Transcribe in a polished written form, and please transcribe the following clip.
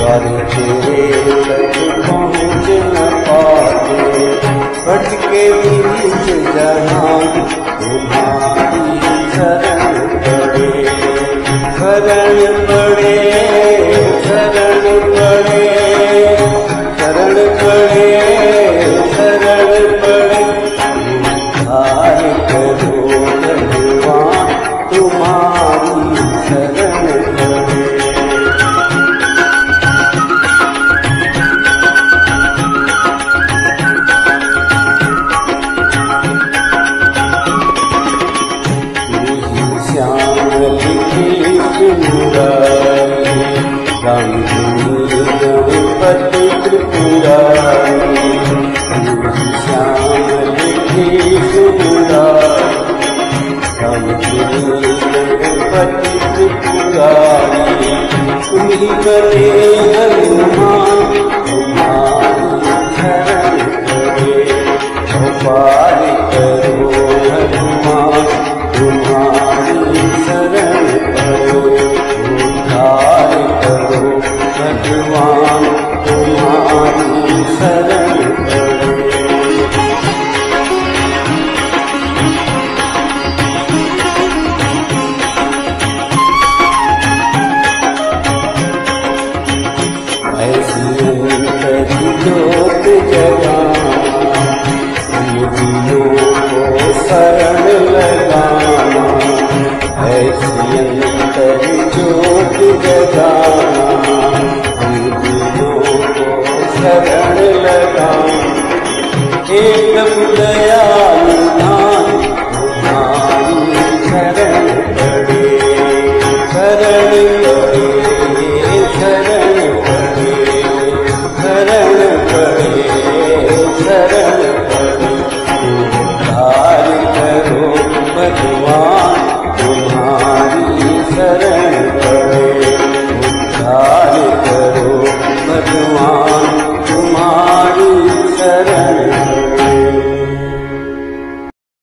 द्वार तेरे तक पहुँच न पाते, भटके बीच जहान तुम्हारी शरण पड़े, शरण पड़े, शरण पड़े, शरण पड़े, शरण पड़े। उद्धार करो भगवान तुम्हारी शरण पड़े। गणपति त्रिपुरारी, श्याम लिखे सुरारी, गणपति त्रिपुरारी, तुम्ही बने हनुमान तुम्हारी शरण पड़े, गोपाल करो हनुमान तुम्हारी शरण पड़े, उद्धार करो भगवान तुम्हारी शरण पड़े। ऐसी अंतरी ज्योत जगाना, मुझियों को शरण लगाना, ऐसी अंतरी ज्योत जगाना, मुझियों को शरण लगाना। एक दयालु नाथ तुम्हारी शरण पड़े, शरण पड़े, शरण पड़े, शरण पड़े, शरण पड़े। उद्धार करो भगवान तुम्हारी शरण पड़े, उद्धार करो भगवान